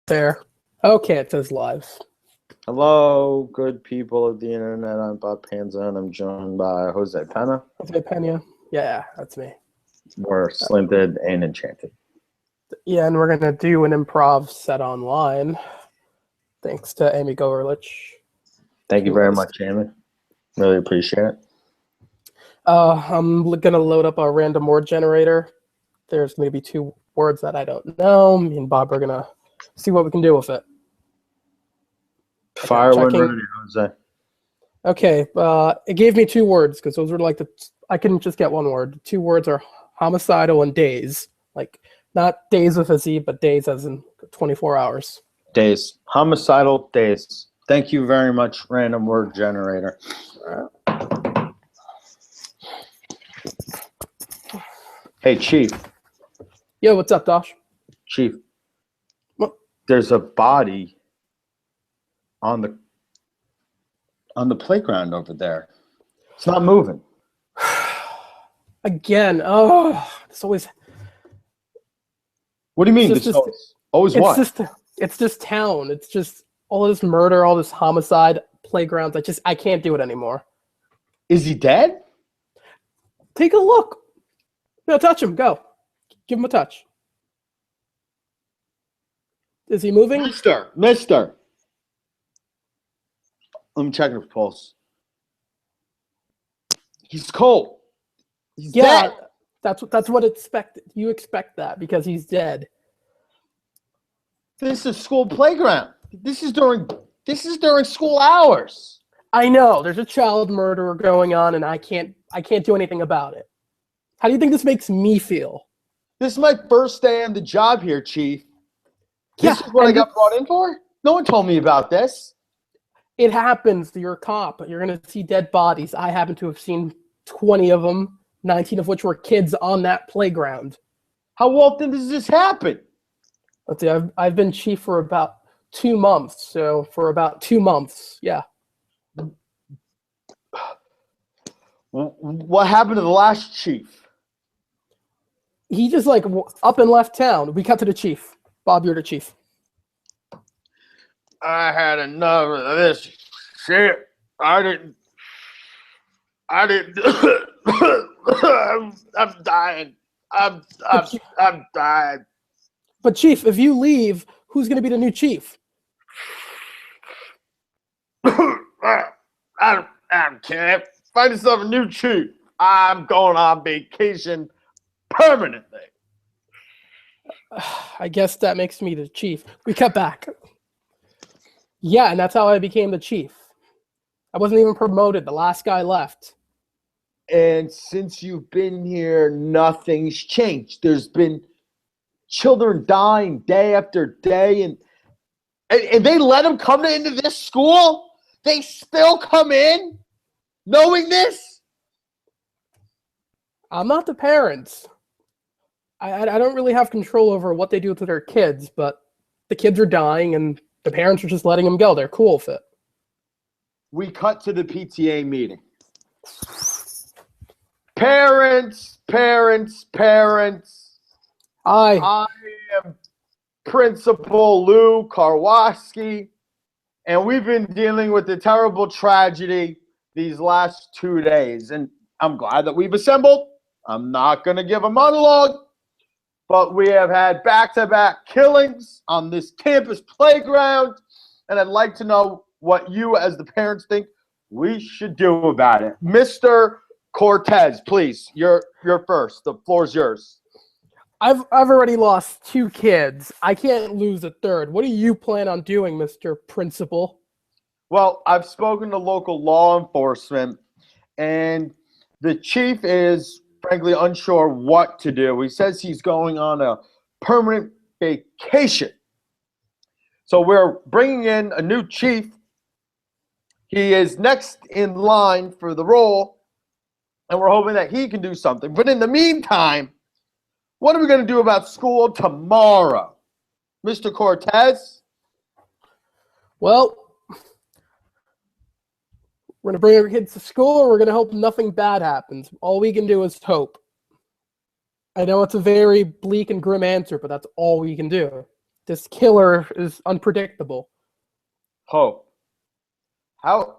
There. Okay, it says live. Hello, good people of the internet. I'm Bob Panza, and I'm joined by Jose Pena. Jose Pena. Yeah, that's me. We're Slanted and Enchanted. Yeah, and we're going to do an improv set online. Thanks to Amy Goverlich. Thank you very much, Amy. Really appreciate it. I'm going to load up a random word generator. There's going to be 2 words that I don't know. Me and Bob are going to see what we can do with it. Fire when ready, Jose. Okay, it gave me 2 words because those were like I couldn't just get 1 word. 2 words are homicidal and days. Like, not days with a Z, but days as in 24 hours. Days. Homicidal days. Thank you very much, random word generator. Hey, Chief. Yo, what's up, Dosh? Chief. What? There's a body on the playground over there. It's not moving. Again, it's always. What do you mean? Always what? It's just town. It's just all this murder, all this homicide, playgrounds. I can't do it anymore. Is he dead? Take a look. No, touch him. Go. Give him a touch. Is he moving? Mister. Let me check his pulse. He's cold. He's dead. That's what expected. You expect that because he's dead. This is school playground. This is during school hours. I know. There's a child murderer going on, and I can't do anything about it. How do you think this makes me feel? This is my first day on the job here, Chief. This is what I got brought in for? No one told me about this. It happens. You're a cop. You're going to see dead bodies. I happen to have seen 20 of them, 19 of which were kids on that playground. How often does this happen? Let's see. I've been chief for about 2 months. So for about 2 months, yeah. What happened to the last chief? He just up and left town. We cut to the chief. Bob, you're the chief. I had enough of this shit. I didn't. I'm dying. I'm dying. But Chief, if you leave, who's going to be the new chief? I don't care. Find yourself a new chief. I'm going on vacation permanently. I guess that makes me the chief. We cut back. Yeah, and that's how I became the chief. I wasn't even promoted. The last guy left. And since you've been here, nothing's changed. There's been children dying day after day, and they let them come into this school? They still come in knowing this? I'm not the parents. I don't really have control over what they do to their kids, but the kids are dying, and the parents are just letting them go. They're cool with it. We cut to the PTA meeting. Parents. I am Principal Lou Karwoski, and we've been dealing with the terrible tragedy these last 2 days, and I'm glad that we've assembled. I'm not going to give a monologue, but we have had back-to-back killings on this campus playground, and I'd like to know what you as the parents think we should do about it. Mr. Cortez, please, you're first. The floor's yours. I've already lost 2 kids. I can't lose a third. What do you plan on doing, Mr. Principal? Well, I've spoken to local law enforcement, and the chief is frankly unsure what to do. He says he's going on a permanent vacation. So we're bringing in a new chief. He is next in line for the role, and we're hoping that he can do something. But in the meantime, what are we going to do about school tomorrow? Mr. Cortez? Well, we're going to bring our kids to school, or we're going to hope nothing bad happens. All we can do is hope. I know it's a very bleak and grim answer, but that's all we can do. This killer is unpredictable. Hope. How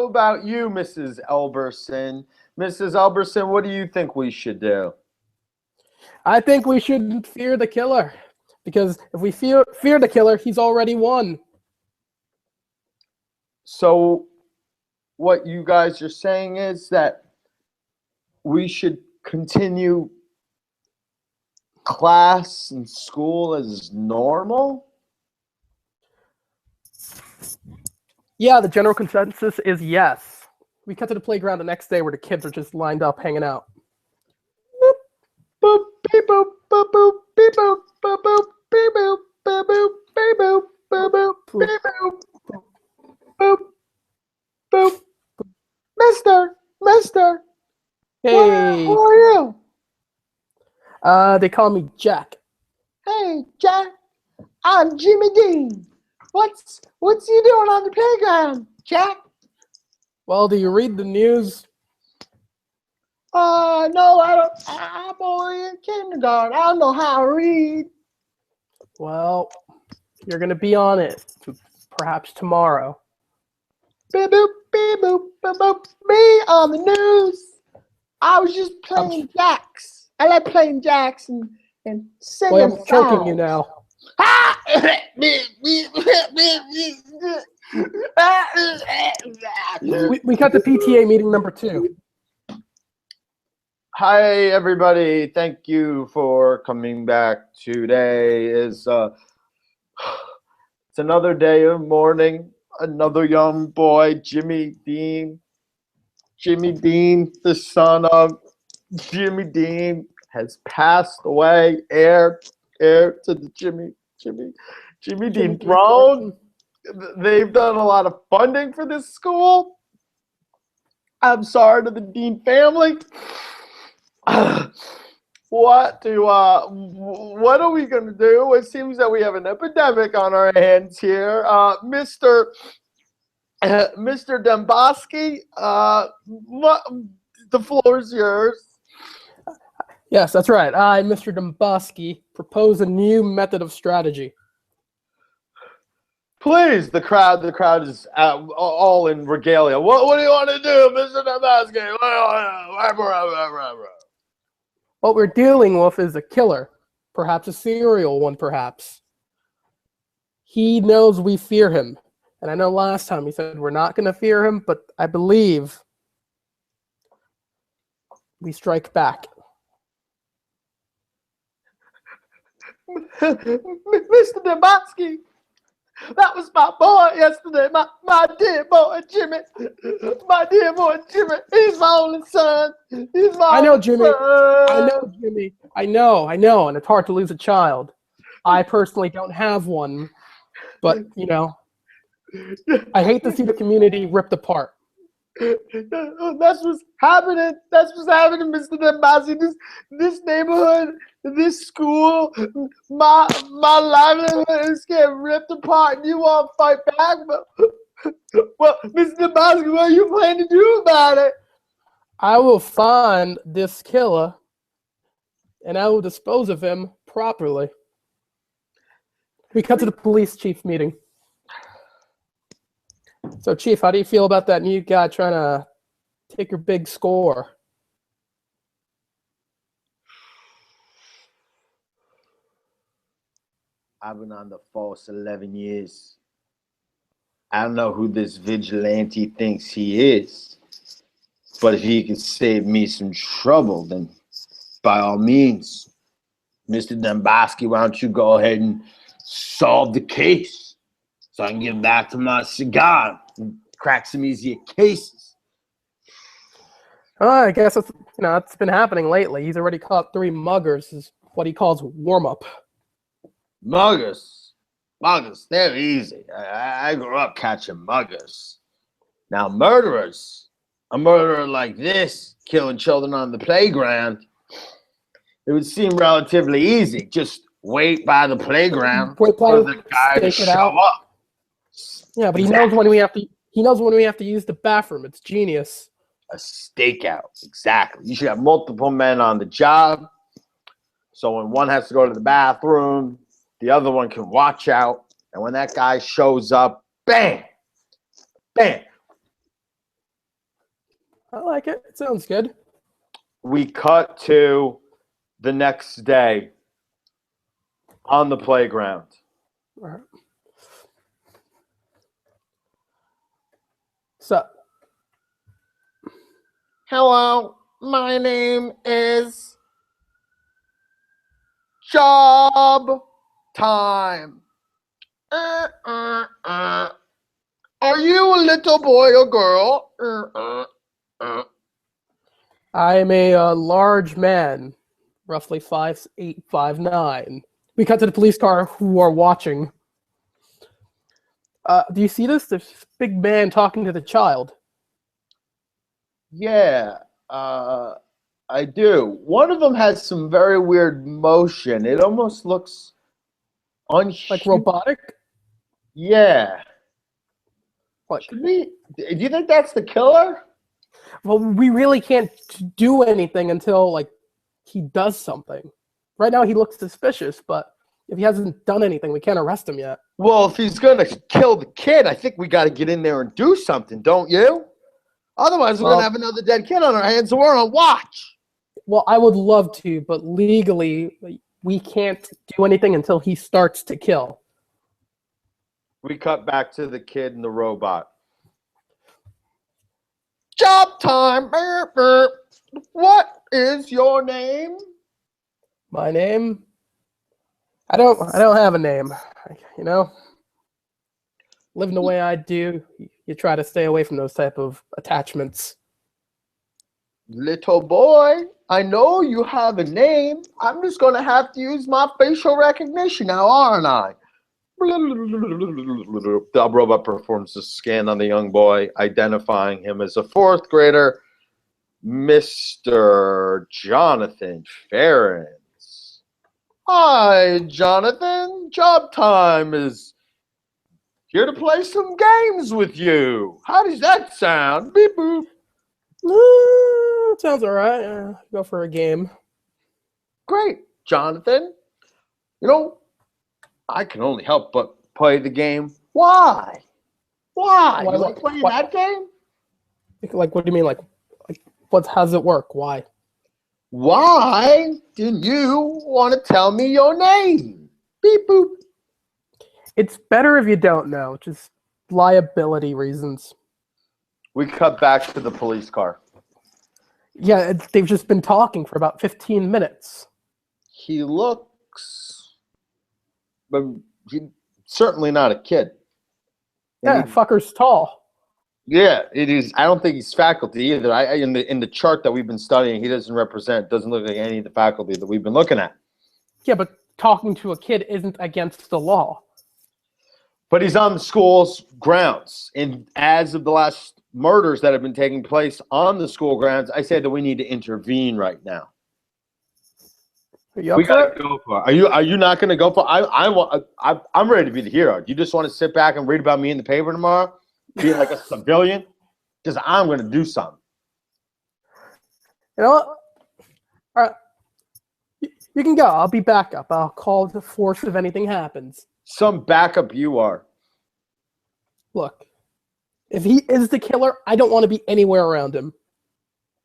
about you, Mrs. Elberson? Mrs. Elberson, what do you think we should do? I think we shouldn't fear the killer, because if we fear the killer, he's already won. So what you guys are saying is that we should continue class and school as normal? Yeah, the general consensus is yes. We cut to the playground the next day where the kids are just lined up hanging out. Boop, boop, beep, boop, boop, boop, beep, boop, boop, boop, beep, boop, boop, boop, beep, boop, boop, boop, beep, boop, boop, boop. Mister, Hey, who are you? they call me Jack. Hey, Jack, I'm Jimmy Dean. What's you doing on the playground, Jack? Well, do you read the news? No, I don't. I'm only in kindergarten. I don't know how to read. Well, you're going to be on it, perhaps tomorrow. Beep boop, beep boop, beep boop. Me on the news. I was just playing jacks. I like playing jacks and singing Boy, I'm songs. choking you now. We cut to PTA meeting number 2. Hi, everybody. Thank you for coming back. Today is it's another day of mourning. Another young boy, Jimmy Dean. Jimmy Dean, the son of Jimmy Dean, has passed away. Heir to the Jimmy Dean throne. They've done a lot of funding for this school. I'm sorry to the Dean family. What are we gonna do? It seems that we have an epidemic on our hands here. Mr. Demboski, the floor is yours. Yes, that's right. I, Mr. Domboski, propose a new method of strategy. Please, the crowd is all in regalia. What do you want to do, Mr. Demboski? What we're dealing with is a killer, perhaps a serial one, perhaps. He knows we fear him. And I know last time he said we're not going to fear him, but I believe we strike back. Mr. Demboski, that was my boy yesterday, my dear boy Jimmy. My dear boy Jimmy, he's my only son. He's my I know, only Jimmy. son. I know, Jimmy. I know, and it's hard to lose a child. I personally don't have one, but, you know, I hate to see the community ripped apart. That's what's happening. Mr. Demboski. This neighborhood, this school, my livelihood is getting ripped apart, and you want to fight back? Well, Mr. Demboski, what are you planning to do about it? I will find this killer, and I will dispose of him properly. We cut to the police chief meeting. So, Chief, how do you feel about that new guy trying to take your big score? I've been on the force 11 years. I don't know who this vigilante thinks he is, but if he can save me some trouble, then by all means, Mr. Demboski, why don't you go ahead and solve the case so I can get back to my cigar and crack some easier cases. I guess it's been happening lately. He's already caught 3 muggers, is what he calls warm-up. Muggers, they're easy. I grew up catching muggers. Now murderers, a murderer like this, killing children on the playground, it would seem relatively easy. Just wait by the playground for the guy to show up. Yeah, but he knows when we have to use the bathroom. It's genius. A stakeout, exactly. You should have multiple men on the job. So when one has to go to the bathroom, The other one can watch out. And when that guy shows up, bam, bam. I like it. It sounds good. We cut to the next day on the playground. All right. So, Hello, my name is Job Time. Are you a little boy or girl? I am a large man, roughly 5'8", 5'9". We cut to the police car who are watching. Do you see this? This big man talking to the child. Yeah, I do. One of them has some very weird motion. It almost looks Like robotic? Yeah. Like, Do you think that's the killer? well, we really can't do anything until, like, he does something. Right now he looks suspicious, but if he hasn't done anything, we can't arrest him yet. Well, if he's going to kill the kid, I think we got to get in there and do something, don't you? Otherwise, we're going to have another dead kid on our hands, and we're on watch. Well, I would love to, but legally, we can't do anything until he starts to kill. We cut back to the kid and the robot. Job time. What is your name? My name? I don't have a name. You know, living the way I do, you try to stay away from those type of attachments. Little boy, I know you have a name. I'm just going to have to use my facial recognition now, aren't I? The robot performs a scan on the young boy, identifying him as a fourth grader, Mr. Jonathan Ferens. Hi, Jonathan. Job time is here to play some games with you. How does that sound? Beep boop. Sounds all right. Go for a game. Great, Jonathan. You know, I can only help but play the game. Why? Why? You like playing that game? Like, what do you mean? Like how does it work? Why? Why didn't you want to tell me your name? Beep boop. It's better if you don't know, just liability reasons. We cut back to the police car. Yeah, they've just been talking for about 15 minutes. He looks, but he's certainly not a kid. Yeah, fucker's tall. Yeah, it is. I don't think he's faculty either. In the chart that we've been studying, he doesn't look like any of the faculty that we've been looking at. Yeah, but talking to a kid isn't against the law. But he's on the school's grounds. And as of the last murders that have been taking place on the school grounds, I said that we need to intervene right now. Are you up for it? Go for it. Are you not going to go for it? I'm ready to be the hero. You just want to sit back and read about me in the paper tomorrow? Be like a civilian? Because I'm going to do something. You know what? All right. You can go. I'll be backup. I'll call the force if anything happens. Some backup you are. Look, if he is the killer, I don't want to be anywhere around him.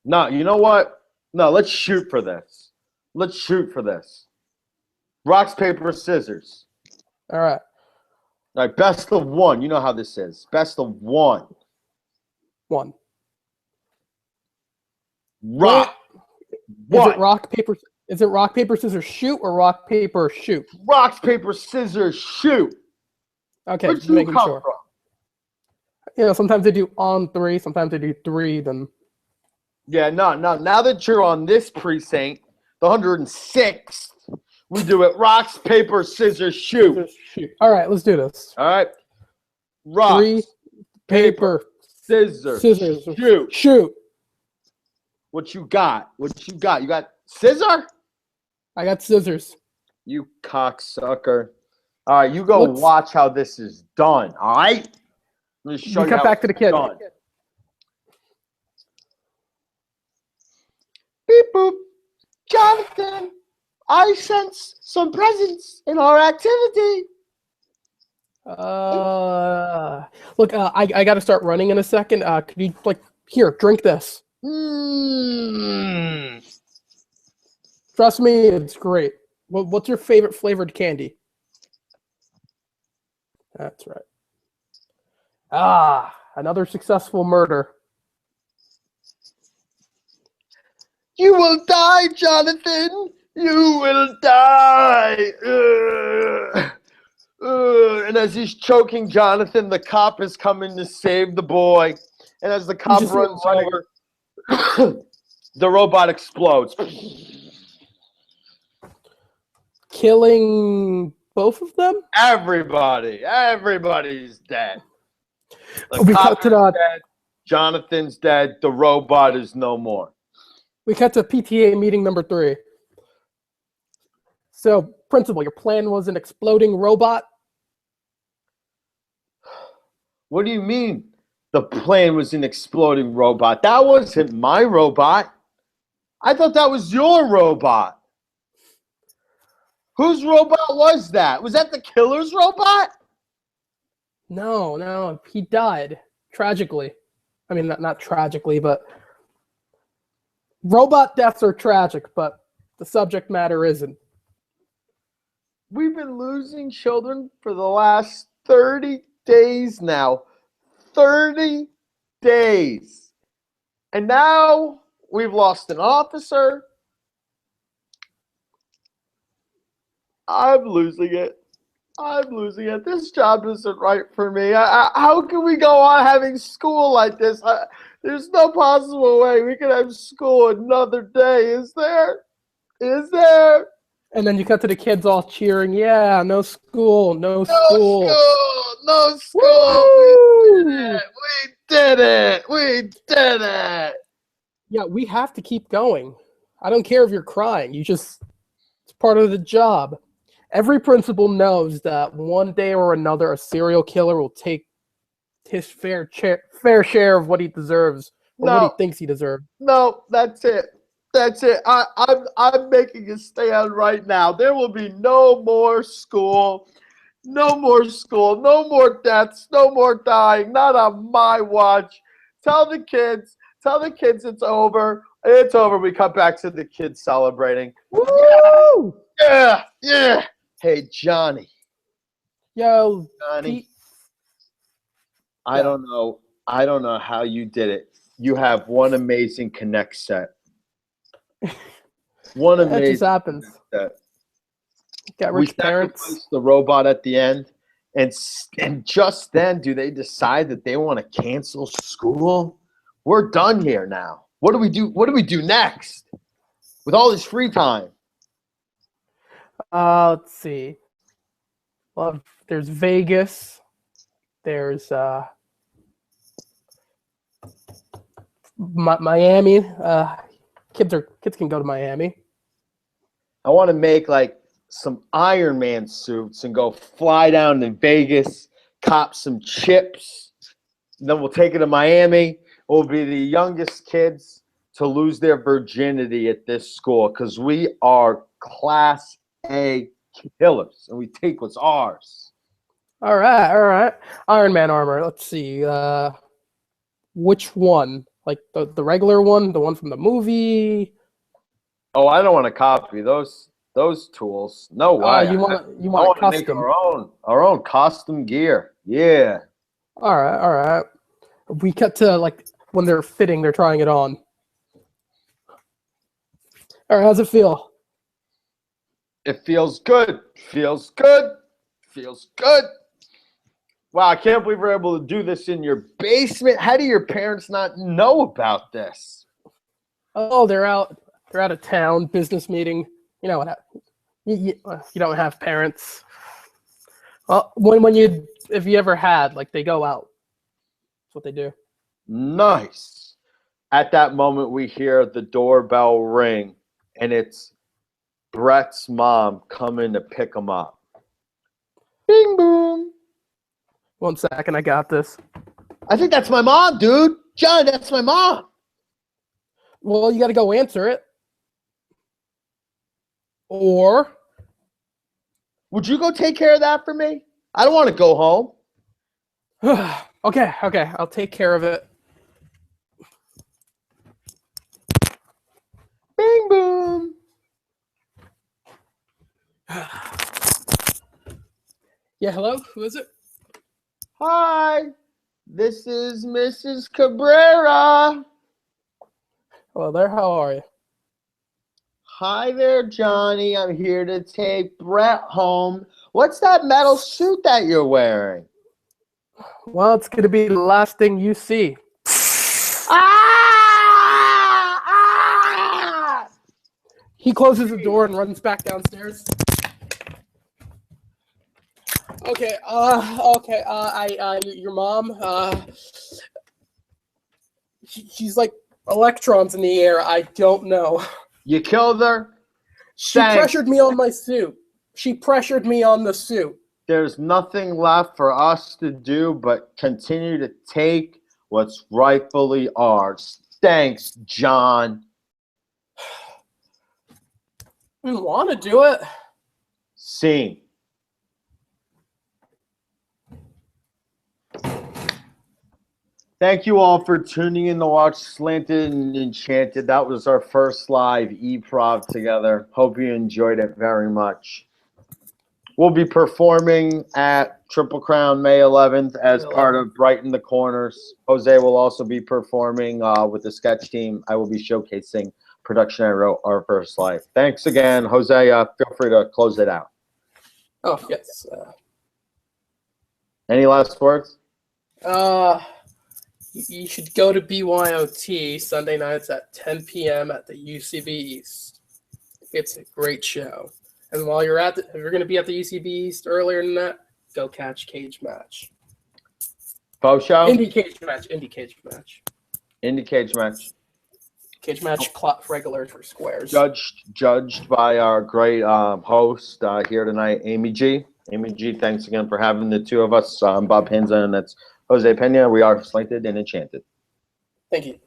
No, you know what? No, let's shoot for this. Let's shoot for this. Rocks, paper, scissors. All right. All right, best of one. You know how this is. Best of one. One. Rock. Is it rock, paper? Is it rock, paper, scissors, shoot, or rock, paper, shoot? Rocks, paper, scissors, shoot. Okay, Where'd just you making come sure. from? You know, sometimes they do on three, sometimes they do three, then... Yeah, no. Now that you're on this precinct, the 106th, we do it rocks, paper, scissors, shoot. All right, let's do this. All right. Rocks, Three, paper, scissors, shoot. Shoot. What you got? You got scissor? I got scissors. You cocksucker. All right, you go watch how this is done, all right? Let me show you cut how back to the kid. Done. Beep boop. Jonathan, I sense some presence in our activity. Look, I got to start running in a second. Could you here, drink this? Trust me, it's great. What's your favorite flavored candy? That's right. Another successful murder. You will die, Jonathan. You will die. And as he's choking Jonathan, the cop is coming to save the boy. And as the cop runs over, the robot explodes. Killing both of them? Everybody's dead. The We cop cut to is dead. Jonathan's dead. The robot is no more. We cut to PTA meeting number 3. So, principal, your plan was an exploding robot? What do you mean the plan was an exploding robot? That wasn't my robot. I thought that was your robot. Whose robot was that? Was that the killer's robot? No, he died tragically. I mean, not tragically, but robot deaths are tragic, but the subject matter isn't. We've been losing children for the last 30 days now. 30 days. And now we've lost an officer. I'm losing it. This job isn't right for me. How can we go on having school like this? There's no possible way we can have school another day. Is there? And then you cut to the kids all cheering, yeah, no school. No school. We did it. Yeah, we have to keep going. I don't care if you're crying. it's part of the job. Every principal knows that one day or another, a serial killer will take his fair share of what he deserves, or what he thinks he deserves. No, that's it. I'm making a stand right now. There will be no more school. No more deaths, no more dying. Not on my watch. Tell the kids it's over. It's over. We cut back to the kids celebrating. Woo! Yeah. Hey, Johnny. Yo, Johnny. Pete. I don't know how you did it. You have one amazing Connect set. One amazing. That just happens. Set. Got rich parents. Sacrificed the robot at the end, and just then, do they decide that they want to cancel school? We're done here now. What do we do? What do we do next with all this free time? Let's see. Well, there's Vegas. There's Miami. Kids can go to Miami. I want to make some Iron Man suits and go fly down to Vegas, cop some chips. And then we'll take it to Miami. We'll be the youngest kids to lose their virginity at this school because we are Class A killers and we take what's ours. All right. Iron Man armor. Let's see. Which one? Like the regular one, the one from the movie? Oh, I don't want to copy those tools. No way. You want to make our own custom gear. Yeah. All right. We cut to when they're fitting, they're trying it on. All right, how's it feel? It feels good. Wow, I can't believe we're able to do this in your basement. How do your parents not know about this? Oh, they're out of town, business meeting. You know what? You don't have parents. Well, if you ever had, they go out. That's what they do. Nice. At that moment, we hear the doorbell ring, and it's Brett's mom coming to pick him up. Bing boom. 1 second, I got this. I think that's my mom, dude. John, that's my mom. Well, you got to go answer it. Or Would you go take care of that for me? I don't want to go home. okay, I'll take care of it. Bing boom. Yeah, hello? Who is it? Hi, this is Mrs. Cabrera. Hello there, how are you? Hi there, Johnny. I'm here to take Brett home. What's that metal suit that you're wearing? Well, it's going to be the last thing you see. Ah! Ah! He closes the door and runs back downstairs. Okay, your mom, she's like electrons in the air. I don't know. You killed her? She Thanks. pressured me on my suit. She pressured me on the suit. There's nothing left for us to do but continue to take what's rightfully ours. Thanks, John. I didn't want to do it. Scene. Thank you all for tuning in to watch Slanted and Enchanted. That was our first live improv together. Hope you enjoyed it very much. We'll be performing at Triple Crown May 11th as part of Brighten the Corners. Jose will also be performing with the sketch team. I will be showcasing production I wrote our first live. Thanks again, Jose. Feel free to close it out. Oh, yes. Any last words? You should go to BYOT Sunday nights at 10 p.m. at the UCB East. It's a great show. And while you're if you're going to be at the UCB East earlier than that, go catch Cage Match. Faux show? Indie Cage Match. Indie Cage Match. Cage Match regular for squares. Judged by our great host here tonight, Amy G. Amy G, thanks again for having the two of us. I'm Bob Pinza, and that's Jose Pena. We are Slanted and Enchanted. Thank you.